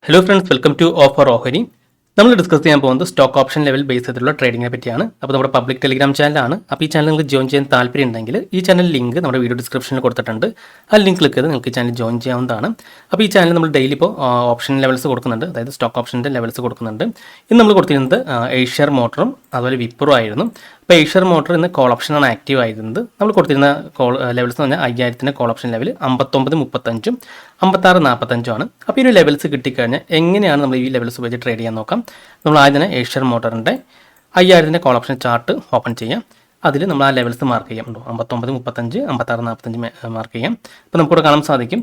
Hello friends, welcome to offer ഓഹരി. നമ്മൾ discuss ചെയ്യാൻ പോകുന്നത് സ്റ്റോക്ക് ഓപ്ഷൻ ലെവൽ ബേസ് ചെയ്തിട്ടുള്ള ട്രേഡിങ്ങിനെ പറ്റിയാണ്. അപ്പോൾ നമ്മുടെ പബ്ലിക് ടെലിഗ്രാം ചാനലാണ്. അപ്പോൾ ഈ ചാനൽ നിങ്ങൾക്ക് ജോയിൻ ചെയ്യാൻ താല്പര്യം ഉണ്ടെങ്കിൽ ഈ ചാനൽ ലിങ്ക് നമ്മുടെ വീഡിയോ ഡിസ്ക്രിപ്ഷനിൽ കൊടുത്തിട്ടുണ്ട്. ആ ലിങ്ക് ക്ലിക്ക് ചെയ്ത് നിങ്ങൾക്ക് ഈ ചാനൽ ജോയിൻ ചെയ്യാവുന്നതാണ്. അപ്പോൾ ഈ ചാനൽ നമ്മൾ ഡെയിലി ഇപ്പോൾ ഓപ്ഷൻ ലെവൽസ് കൊടുക്കുന്നുണ്ട്, അതായത് സ്റ്റോക്ക് ഓപ്ഷൻ്റെ ലെവൽസ് കൊടുക്കുന്നുണ്ട്. ഇന്ന് നമ്മൾ കൊടുത്തിരുന്നത് ഏഷ്യർ മോട്ടറും അതുപോലെ വിപ്രോ ആയിരുന്നു. അപ്പോൾ ഏഷ്യർ മോട്ടർ ഇന്ന് കോൾ ഓപ്ഷനാണ് ആക്റ്റീവ് ആയിരുന്നത്. നമ്മൾ കൊടുത്തിരുന്ന കോൾ ലെവൽസ് എന്ന് പറഞ്ഞാൽ 5000 കോൾ ഓപ്ഷൻ ലെവൽ 59.35 56.45 ആണ്. അപ്പോൾ ഈ ഒരു ലെവൽസ് കിട്ടിക്കഴിഞ്ഞാൽ എങ്ങനെയാണ് നമ്മൾ ഈ ലെവൽസ് ഉപയോഗിച്ച് ട്രേഡ് ചെയ്യാൻ നോക്കാം. നമ്മൾ ആദ്യം തന്നെ ഏഷ്യർ മോട്ടറിൻ്റെ 5000 കോൾ ഓപ്ഷൻ ചാർട്ട് ഓപ്പൺ ചെയ്യാം. അതിൽ നമ്മൾ ആ ലെവൽസ് മാർക്ക് ചെയ്യാം. 59.35 56.45 മാർക്ക് ചെയ്യാം. അപ്പോൾ നമുക്കിവിടെ കാണാൻ സാധിക്കും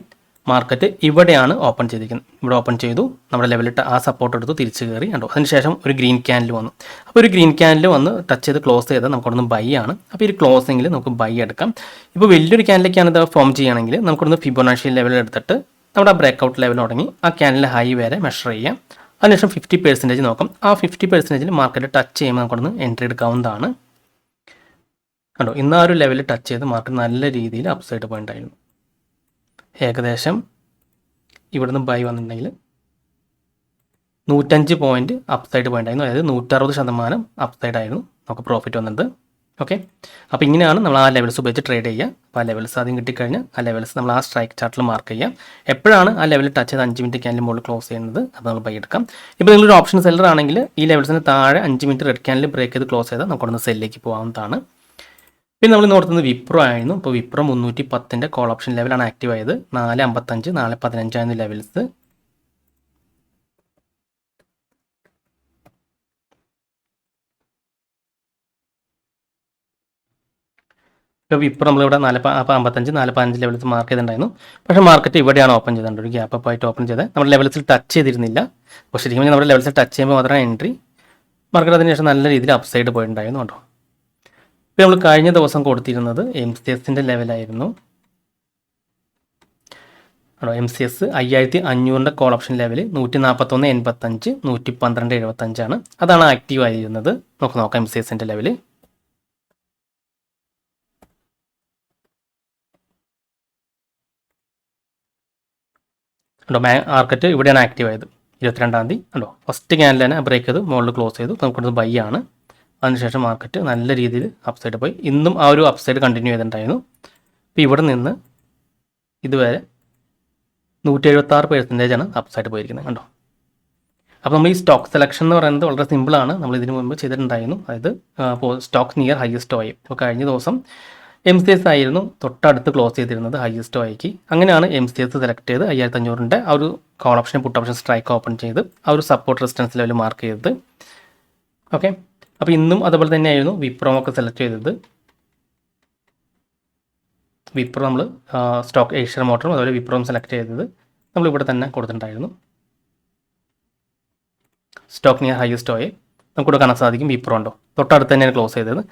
മാർക്കറ്റ് ഇവിടെയാണ് ഓപ്പൺ ചെയ്തിരിക്കുന്നത്. ഇവിടെ ഓപ്പൺ ചെയ്തു, നമ്മുടെ ലെവലിട്ട് ആ സപ്പോർട്ട് എടുത്ത് തിരിച്ച് കയറി കണ്ടു. അതിനുശേഷം ഒരു ഗ്രീൻ ക്യാൻഡിൽ വന്നു. അപ്പോൾ ഒരു ഗ്രീൻ ക്യാൻഡിൽ വന്ന് ടച്ച് ചെയ്ത് ക്ലോസ് ചെയ്താൽ നമുക്കവിടുന്ന് ബൈ ആണ്. അപ്പോൾ ഈ ക്ലോസിങ്ങിൽ നമുക്ക് ബൈ എടുക്കാം. ഇപ്പോൾ വലിയൊരു ക്യാൻഡിലേക്കാണ് ഇത് ഫോം ചെയ്യുകയാണെങ്കിൽ നമുക്കിവിടുന്ന് ഫിബൊനാച്ചി ലെവൽ എടുത്തിട്ട് നമ്മുടെ ആ ബ്രേക്ക് ലെവൽ തുടങ്ങി ആ ക്യാൻഡിലെ ഹൈ വരെ മെഷർ ചെയ്യാം. അതിനുശേഷം 50% നോക്കാം. ആ 50% മാർക്കറ്റ് ടച്ച് ചെയ്യുമ്പോൾ നമുക്കൊന്ന് എൻട്രി എടുക്കാവുന്നതാണ്. കണ്ടോ, ഇന്ന് ആ ഒരു ലെവലിൽ ടച്ച് ചെയ്ത് മാർക്കറ്റ് നല്ല രീതിയിൽ അപ്സൈഡ് പോയിന്റ് ആയിരുന്നു. ഏകദേശം ഇവിടുന്ന് ബൈ വന്നിട്ടുണ്ടെങ്കിൽ 105 പോയിന്റ് അപ്സൈഡ് പോയിന്റ് ആയിരുന്നു. അതായത് 160% അപ്സൈഡ് ആയിരുന്നു നമുക്ക് പ്രോഫിറ്റ് വന്നത്. ഓക്കെ, അപ്പോൾ ഇങ്ങനെയാണ് നമ്മൾ ആ ലെവൽസ് ഉപയോഗിച്ച് ട്രേഡ് ചെയ്യുക. അപ്പോൾ ആ ലെവൽസ് ആദ്യം കിട്ടിക്കഴിഞ്ഞാൽ ആ ലെവൽസ് നമ്മൾ ആ സ്ട്രൈക്ക് ചാർട്ടിൽ മാർക്ക് ചെയ്യാം. എപ്പോഴാണ് ആ ലെവലിൽ ടച്ച് ചെയ്ത് 5 മിനിറ്റ് ക്യാൻഡിൽ മുകളിൽ ക്ലോസ് ചെയ്യുന്നത് അത് നമ്മൾ ബൈ എടുക്കാം. ഇപ്പോൾ നിങ്ങളൊരു ഓപ്ഷൻ സെല്ലർ ആണെങ്കിൽ ഈ ലെവൽസിന് താഴെ 5 മിനിറ്റ് റെഡ് ക്യാൻഡിൽ ബ്രേക്ക് ചെയ്ത് ക്ലോസ് ചെയ്താൽ നമുക്കൊന്ന് സെല്ലിലേക്ക് പോകാവുന്നതാണ്. പിന്നെ നമ്മൾ നോക്കുന്നത് വിപ്രോ ആയിരുന്നു. ഇപ്പോൾ വിപ്രോ 310 കോൾ ഓപ്ഷൻ ലെവലാണ് ആക്റ്റീവ് ആയത്. 4.55 4.15 ആയിരുന്നു ലെവൽസ്. ഇപ്പോൾ വിപ്രോ നമ്മളിവിടെ 4.55 4.15 ലെവൽസ് മാർക്ക് ചെയ്തിട്ടുണ്ടായിരുന്നു. പക്ഷേ മാർക്കറ്റ് ഇവിടെയാണ് ഓപ്പൺ ചെയ്തിട്ടുണ്ട്. ഒരു ഗ്യാപ്പ് അപ്പ് ആയിട്ട് ഓപ്പൺ ചെയ്ത് നമ്മുടെ ലെവൽസിൽ ടച്ച് ചെയ്തിരുന്നില്ല. അപ്പോൾ ശരിക്കും നമ്മുടെ ലെവൽസിൽ ടച്ച് ചെയ്യുമ്പോൾ മാത്രമാണ് എൻട്രി. മാർക്കറ്റ് അതിന് ശേഷം നല്ല രീതിയിൽ അപ്സൈഡ് പോയിട്ടുണ്ടായിരുന്നു കേട്ടോ. ഇപ്പോൾ നമ്മൾ കഴിഞ്ഞ ദിവസം കൊടുത്തിരുന്നത് MCXൻ്റെ ലെവലായിരുന്നു. ആണോ, MCX 5500 കോൾ ഓപ്ഷൻ ലെവൽ 141.85 112.75 ആണ്. അതാണ് ആക്റ്റീവ് ആയിരുന്നത്. നമുക്ക് നോക്കാം MCXൻ്റെ ലെവൽ. ഉണ്ടോ, മാർക്കറ്റ് ഇവിടെയാണ് ആക്റ്റീവ് ആയത് 22-ാം തീയതി. ഉണ്ടോ, ഫസ്റ്റ് ക്യാൻഡിൽ തന്നെ ബ്രേക്ക് ചെയ്ത് മുകളിൽ ക്ലോസ് ചെയ്തു. നമുക്കിത് ബൈ ആണ്. അതിനുശേഷം മാർക്കറ്റ് നല്ല രീതിയിൽ അപ്സൈഡ് പോയി. ഇന്നും ആ ഒരു അപ്സൈഡ് കണ്ടിന്യൂ ചെയ്തിട്ടുണ്ടായിരുന്നു. അപ്പോൾ ഇവിടെ നിന്ന് ഇതുവരെ 176% അപ്സൈഡ് പോയിരിക്കുന്നത് കണ്ടോ. അപ്പോൾ നമ്മൾ ഈ സ്റ്റോക്ക് സെലക്ഷൻ എന്ന് പറയുന്നത് വളരെ സിമ്പിളാണ്. നമ്മൾ ഇതിനു മുമ്പ് ചെയ്തിട്ടുണ്ടായിരുന്നു. അതായത് സ്റ്റോക്ക് നിയർ ഹയസ്റ്റ് ഓയി. ഇപ്പോൾ കഴിഞ്ഞ ദിവസം MCX ആയിരുന്നു തൊട്ടടുത്ത് ക്ലോസ് ചെയ്തിരുന്നത് ഹയസ്റ്റ് ഓയിക്ക്. അങ്ങനെയാണ് MCX സെലക്ട് ചെയ്ത് 5500 ആ ഒരു call option puttu option strike open ചെയ്ത് ആ ഒരു സപ്പോർട്ട് റെസിസ്റ്റൻസ് ലെവൽ മാർക്ക് ചെയ്തത്. ഓക്കെ, അപ്പോൾ ഇന്നും അതുപോലെ തന്നെയായിരുന്നു വിപ്രോ ഒക്കെ സെലക്ട് ചെയ്തത്. വിപ്രോ നമ്മൾ സ്റ്റോക്ക് ഏഷ്യർ മോട്ടറും അതുപോലെ വിപ്രോയും സെലക്ട് ചെയ്തത് നമ്മളിവിടെ തന്നെ കൊടുത്തിട്ടുണ്ടായിരുന്നു. സ്റ്റോക്ക് നിയർ ഹൈയസ്റ്റ് ഓയിൽ നമുക്കിവിടെ കാണാൻ സാധിക്കും. വിപ്രോ ഉണ്ടോ തൊട്ടടുത്ത് തന്നെയാണ് ക്ലോസ് ചെയ്തത്.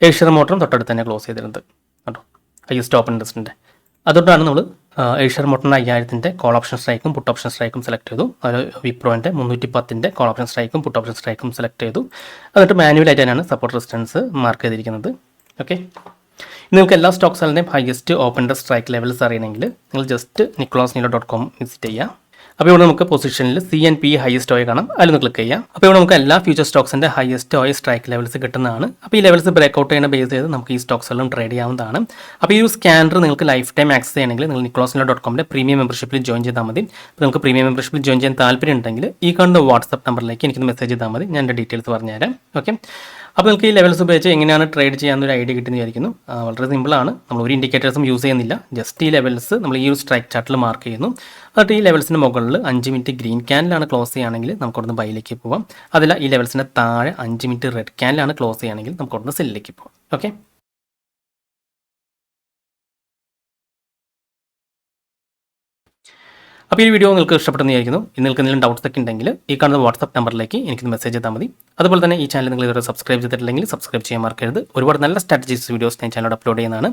ഏഷ്യർ മോട്ടറും തൊട്ടടുത്ത് തന്നെ ക്ലോസ് ചെയ്തിരുന്നത് കേട്ടോ, ഹൈയസ്റ്റ് ഓപ്പൺ ഇൻട്രസ്റ്റിൻ്റെ. അതുകൊണ്ടാണ് നമ്മൾ ഏഷ്യർ മോട്ടറിൻ്റെ 5000 കോൾ ഓപ്ഷൻ സ്ട്രൈക്കും പുട്ട് ഓപ്ഷൻ സ്ട്രൈക്കും സെലക്ട് ചെയ്തു. അതുപോലെ വിപ്രോൻ്റെ 310 കോൾ ഓപ്ഷൻ സ്ട്രൈക്കും പുട്ട് ഓപ്ഷൻ സ്ട്രൈക്കും സെലക്ട് ചെയ്തു. എന്നിട്ട് മാനുവലായിട്ട് തന്നെയാണ് സപ്പോർട്ട് റെസിസ്റ്റൻസ് മാർക്ക് ചെയ്തിരിക്കുന്നത്. ഓക്കെ, നിങ്ങൾക്ക് എല്ലാ സ്റ്റോക്ക് സെല്ലിൻ്റെയും ഹയസ്റ്റ് ഓപ്പൺ സ്ട്രൈക്ക് ലെവൽസ് അറിയണമെങ്കിൽ നിങ്ങൾ ജസ്റ്റ് nicholasnilo.com വിസിറ്റ് ചെയ്യുക. അപ്പോൾ ഇവിടെ നമുക്ക് പൊസിഷനിൽ CNP ഹയസ്റ്റ് ഓയിൽ കാണാം, അതിലൊന്ന് ക്ലിക്ക് ചെയ്യാം. അപ്പോൾ ഇവിടെ നമുക്ക് എല്ലാ ഫ്യൂച്ചർ സ്റ്റോക്സിൻ്റെ ഹയസ്റ്റ് ഓയിൽ സ്ട്രൈക്ക് ലെവൽസ് കിട്ടുന്നതാണ്. അപ്പോൾ ഈ ലെവൽസ് ബ്രേക്ക് ഔട്ട് ചെയ്യുന്ന ബേസ് ചെയ്ത് നമുക്ക് ഈ സ്റ്റോക്സുകളും ട്രേഡ് ചെയ്യാവുന്നതാണ്. അപ്പോൾ ഈ ഒരു സ്കാനർ നിങ്ങൾക്ക് ലൈഫ് ടൈം ആക്സസ് ചെയ്യണമെങ്കിൽ നിങ്ങൾ nicholasnilo.comൻ്റെ പ്രീമിയം മെമ്പർഷിപ്പിൽ ജോയിൻ ചെയ്താൽ മതി. അപ്പോൾ നിങ്ങൾക്ക് പ്രീമിയം മെമ്പർഷിപ്പിൽ ജോയിൻ ചെയ്യാൻ താല്പര്യം ഉണ്ടെങ്കിൽ ഈ കാണുന്ന വാട്സ്ആപ്പ് നമ്പറിലേക്ക് എനിക്കൊന്ന് മെസ്സേജ് ചെയ്താൽ മതി. ഞാൻ എൻ്റെ ഡീറ്റെയിൽസ് പറഞ്ഞുതരാം. ഓക്കെ, അപ്പോൾ നിങ്ങൾക്ക് ഈ ലെവൽസ് ഉപയോഗിച്ച് എങ്ങനെയാണ് ട്രേഡ് ചെയ്യാമെന്നൊരു ഐഡിയ കിട്ടുമെന്ന് വിചാരിക്കുന്നു. വളരെ സിമ്പിളാണ്. നമ്മൾ ഒരു ഇൻഡിക്കേറ്റേഴ്സും യൂസ് ചെയ്യുന്നില്ല. ജസ്റ്റ് ഈ ലെവൽസ് നമ്മൾ ഈ ഒരു സ്ട്രൈക്ക് ചാർട്ടിൽ മാർക്ക് ചെയ്യുന്നു. എന്നിട്ട് ഈ ലെവൽസിന് മുകളിൽ 5 മിനിറ്റ് ഗ്രീൻ ക്യാൻഡിലാണ് ക്ലോസ് ചെയ്യുകയാണെങ്കിൽ നമുക്കവിടുന്ന് ബൈയിലേക്ക് പോകാം. അതില്ല ഈ ലെവൽസിൻ്റെ താഴെ 5 മിനിറ്റ് റെഡ് ക്യാൻഡിലാണ് ക്ലോസ് ചെയ്യുകയാണെങ്കിൽ നമുക്കവിടുന്ന് സെല്ലിലേക്ക് പോകാം. ഓക്കെ, അപ്പോൾ ഈ വീഡിയോ നിങ്ങൾക്ക് ഇഷ്ടപ്പെട്ടെന്നായിരിക്കുന്നു. നിങ്ങൾക്ക് എന്തെങ്കിലും ഡൗട്ട്സ് ഒക്കെ ഉണ്ടെങ്കിൽ ഈ കാണുന്ന വാട്സ്ആപ്പ് നമ്പറിലേക്ക് എനിക്ക് മെസ്സേജ് ചെയ്താൽ മതി. അതുപോലെ തന്നെ ഈ ചാനൽ നിങ്ങൾ ഇതുവരെ സബ്സ്ക്രൈബ് ചെയ്തിട്ടില്ലെങ്കിൽ സബ്സ്ക്രൈബ് ചെയ്യാൻ മറക്കരുത്. ഒരുപാട് നല്ല സ്ട്രാറ്റജീസ് വീഡിയോസ് ഞാൻ ചാനലോട് അപ്ലോഡ് ചെയ്യുന്നതാണ്.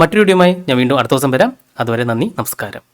മറ്റൊരു വീഡിയോയുമായി ഞാൻ വീണ്ടും അടുത്ത ദിവസം വരാം. അതുവരെ നന്ദി, നമസ്കാരം.